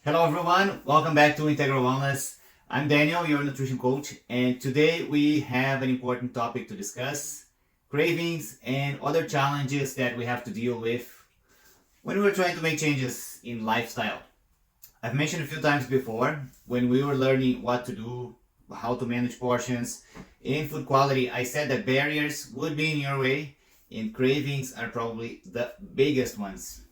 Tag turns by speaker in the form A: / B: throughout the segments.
A: Hello everyone, welcome back to Integral Wellness. I'm Daniel, your nutrition coach, and today we have an important topic to discuss: cravings and other challenges that we have to deal with when we're trying to make changes in lifestyle. I've mentioned a few times before when we were learning what to do, how to manage portions in food quality. I said that barriers would be in your way, and cravings are probably the biggest ones.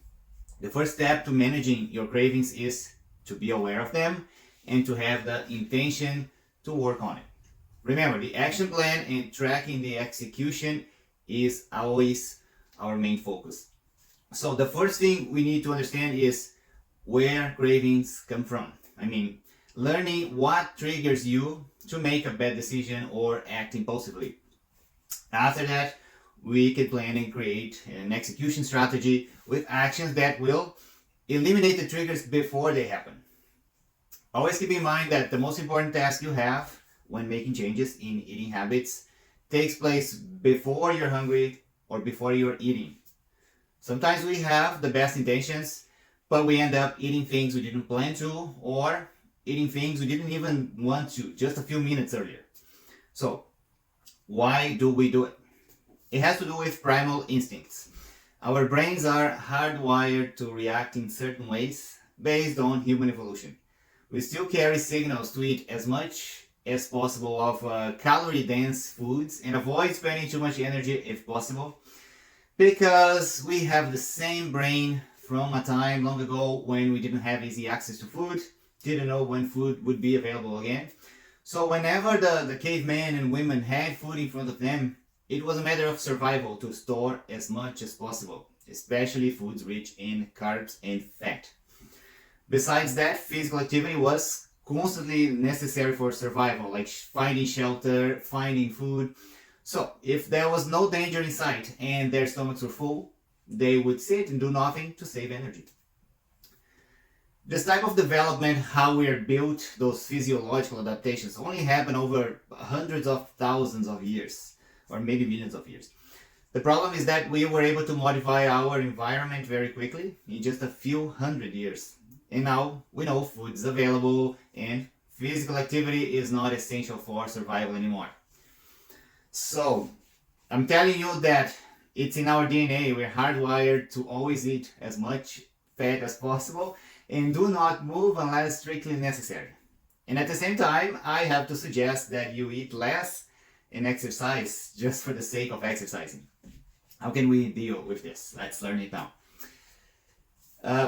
A: The first step to managing your cravings is to be aware of them and to have the intention to work on it. Remember, the action plan and tracking the execution is always our main focus. So, the first thing we need to understand is where cravings come from. I mean, learning what triggers you to make a bad decision or act impulsively. After that, we can plan and create an execution strategy with actions that will eliminate the triggers before they happen. Always keep in mind that the most important task you have when making changes in eating habits takes place before you're hungry or before you're eating. Sometimes we have the best intentions, but we end up eating things we didn't plan to or eating things we didn't even want to just a few minutes earlier. So, why do we do it? It has to do with primal instincts. Our brains are hardwired to react in certain ways based on human evolution. We still carry signals to eat as much as possible of calorie dense foods and avoid spending too much energy if possible, because we have the same brain from a time long ago when we didn't have easy access to food, didn't know when food would be available again. So whenever the cavemen and women had food in front of them, it was a matter of survival to store as much as possible, especially foods rich in carbs and fat. Besides that, physical activity was constantly necessary for survival, like finding shelter, finding food. So, if there was no danger in sight and their stomachs were full, they would sit and do nothing to save energy. This type of development, how we are built, those physiological adaptations, only happen over hundreds of thousands of years, or maybe millions of years. The problem is that we were able to modify our environment very quickly in just a few hundred years. And now we know food is available and physical activity is not essential for survival anymore. So, I'm telling you that it's in our DNA. We're hardwired to always eat as much fat as possible and do not move unless strictly necessary. And at the same time, I have to suggest that you eat less and exercise just for the sake of exercising. How can we deal with this? Let's learn it now.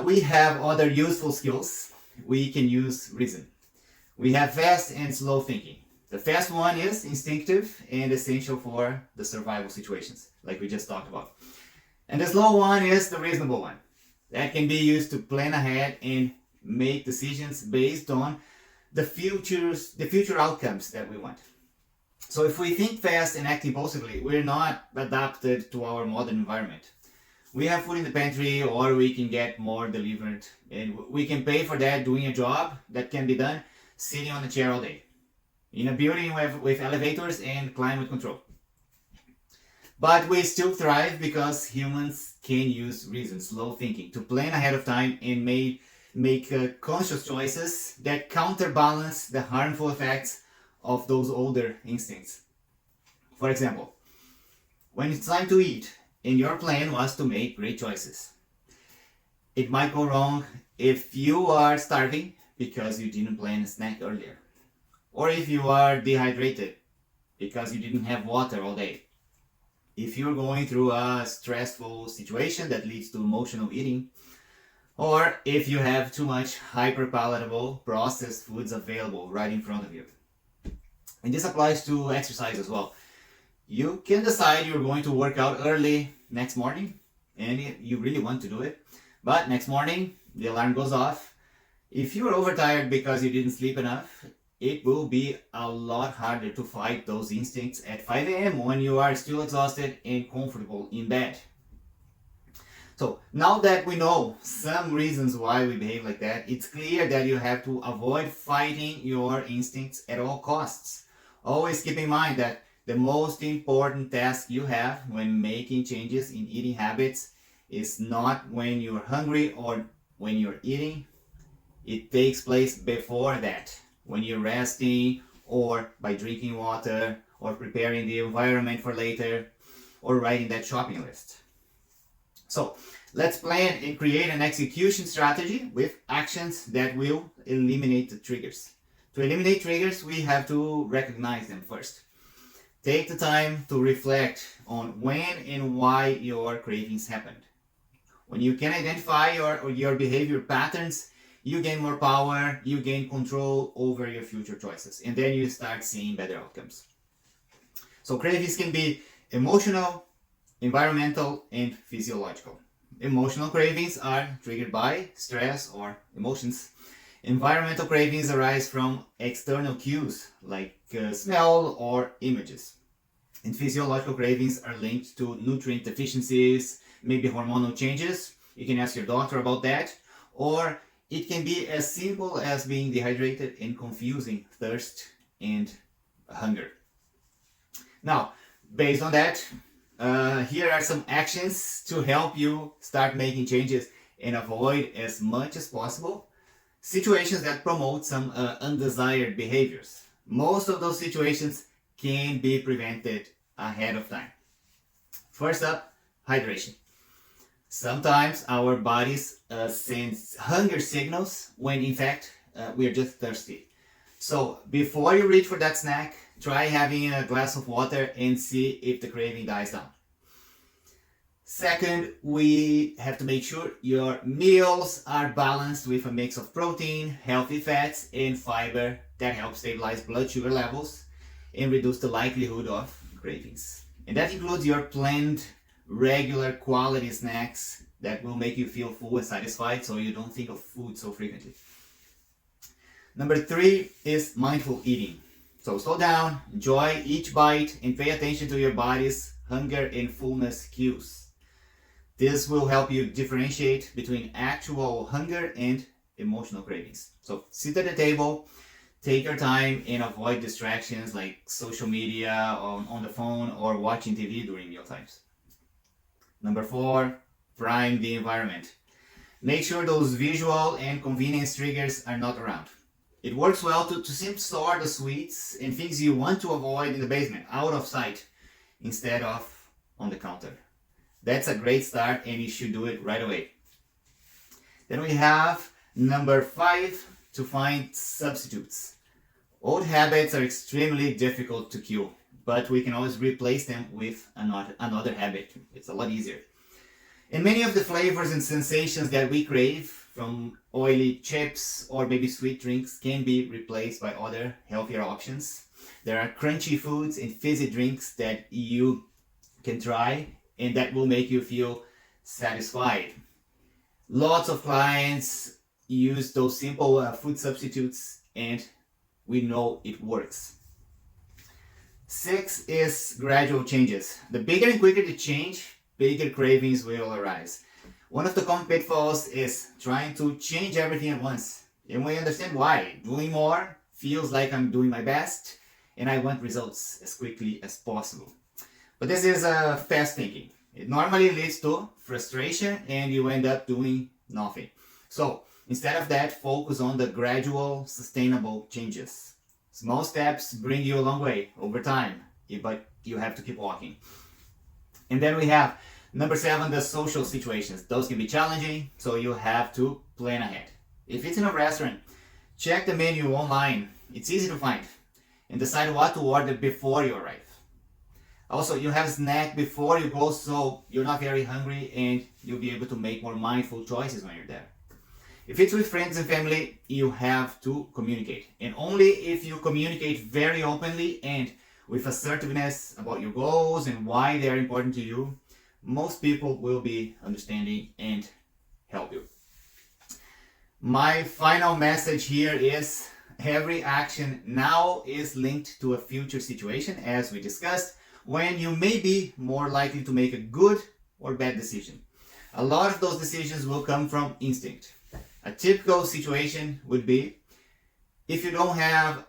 A: We have other useful skills. We can use reason. We have fast and slow thinking. The fast one is instinctive and essential for the survival situations, like we just talked about. And the slow one is the reasonable one. That can be used to plan ahead and make decisions based on the future outcomes that we want. So if we think fast and act impulsively, we're not adapted to our modern environment. We have food in the pantry, or we can get more delivered, and we can pay for that doing a job that can be done sitting on a chair all day in a building with elevators and climate control. But we still thrive because humans can use reason, slow thinking, to plan ahead of time and make conscious choices that counterbalance the harmful effects of those older instincts. For example, when it's time to eat and your plan was to make great choices, it might go wrong if you are starving because you didn't plan a snack earlier, or if you are dehydrated because you didn't have water all day, if you're going through a stressful situation that leads to emotional eating, or if you have too much hyperpalatable processed foods available right in front of you. And this applies to exercise as well. You can decide you're going to work out early next morning, and you really want to do it, but next morning the alarm goes off. If you're overtired because you didn't sleep enough, it will be a lot harder to fight those instincts at 5 a.m. when you are still exhausted and comfortable in bed. So now that we know some reasons why we behave like that, it's clear that you have to avoid fighting your instincts at all costs. Always keep in mind that the most important task you have when making changes in eating habits is not when you're hungry or when you're eating. It takes place before that, when you're resting, or by drinking water, or preparing the environment for later, or writing that shopping list. So let's plan and create an execution strategy with actions that will eliminate the triggers. To eliminate triggers, we have to recognize them first. Take the time to reflect on when and why your cravings happened. When you can identify your behavior patterns, you gain more power, you gain control over your future choices, and then you start seeing better outcomes. So cravings can be emotional, environmental, and physiological. Emotional cravings are triggered by stress or emotions. Environmental cravings arise from external cues like smell or images. And physiological cravings are linked to nutrient deficiencies, maybe hormonal changes. You can ask your doctor about that. Or it can be as simple as being dehydrated and confusing thirst and hunger. Now, based on that, here are some actions to help you start making changes and avoid as much as possible situations that promote some undesired behaviors. Most of those situations can be prevented ahead of time. First up, hydration. Sometimes our bodies send hunger signals when in fact we are just thirsty. So before you reach for that snack, try having a glass of water and see if the craving dies down. Second, we have to make sure your meals are balanced with a mix of protein, healthy fats, and fiber that help stabilize blood sugar levels and reduce the likelihood of cravings. And that includes your planned, regular quality snacks that will make you feel full and satisfied so you don't think of food so frequently. Number 3 is mindful eating. So slow down, enjoy each bite, and pay attention to your body's hunger and fullness cues. This will help you differentiate between actual hunger and emotional cravings. So sit at the table, take your time, and avoid distractions like social media, on the phone, or watching TV during meal times. Number 4, prime the environment. Make sure those visual and convenience triggers are not around. It works well to simply store the sweets and things you want to avoid in the basement, out of sight, instead of on the counter. That's a great start and you should do it right away. Then we have number 5, to find substitutes. Old habits are extremely difficult to kill, but we can always replace them with another habit. It's a lot easier. And many of the flavors and sensations that we crave, from oily chips or maybe sweet drinks, can be replaced by other healthier options. There are crunchy foods and fizzy drinks that you can try and that will make you feel satisfied. Lots of clients use those simple food substitutes and we know it works. 6 is gradual changes. The bigger and quicker the change, bigger cravings will arise. One of the common pitfalls is trying to change everything at once. And we understand why. Doing more feels like I'm doing my best and I want results as quickly as possible. But this is fast thinking. It normally leads to frustration and you end up doing nothing. So instead of that, focus on the gradual, sustainable changes. Small steps bring you a long way over time, but you have to keep walking. And then we have number 7, the social situations. Those can be challenging, so you have to plan ahead. If it's in a restaurant, check the menu online. It's easy to find. And decide what to order before you arrive. Also, you have a snack before you go, so you're not very hungry and you'll be able to make more mindful choices when you're there. If it's with friends and family, you have to communicate. And only if you communicate very openly and with assertiveness about your goals and why they are important to you, most people will be understanding and help you. My final message here is every action now is linked to a future situation, as we discussed, when you may be more likely to make a good or bad decision. A lot of those decisions will come from instinct. A typical situation would be if you don't have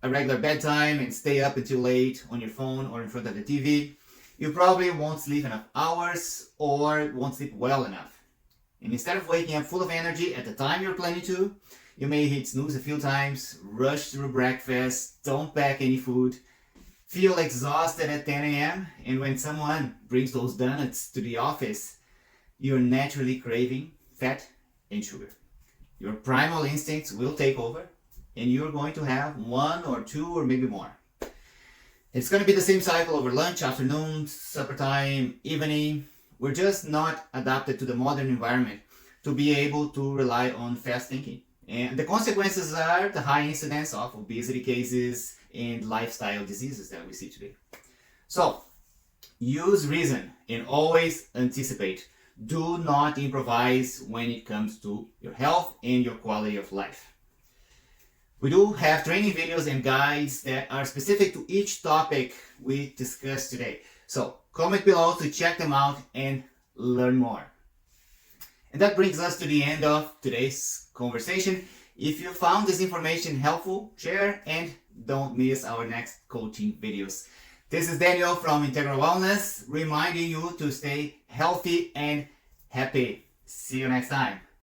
A: a regular bedtime and stay up until late on your phone or in front of the TV, you probably won't sleep enough hours or won't sleep well enough. And instead of waking up full of energy at the time you're planning to, You may hit snooze a few times, rush through breakfast, don't pack any food, feel exhausted at 10 a.m., and when someone brings those donuts to the office, you're naturally craving fat and sugar. Your primal instincts will take over, and you're going to have one or two or maybe more. It's going to be the same cycle over lunch, afternoon, supper time, evening. We're just not adapted to the modern environment to be able to rely on fast thinking. And the consequences are the high incidence of obesity cases and lifestyle diseases that we see today. So, use reason and always anticipate. Do not improvise when it comes to your health and your quality of life. We do have training videos and guides that are specific to each topic we discussed today. So comment below to check them out and learn more. And that brings us to the end of today's conversation. If you found this information helpful, share and don't miss our next coaching videos. This is Daniel from Integral Wellness, reminding you to stay healthy and happy. See you next time.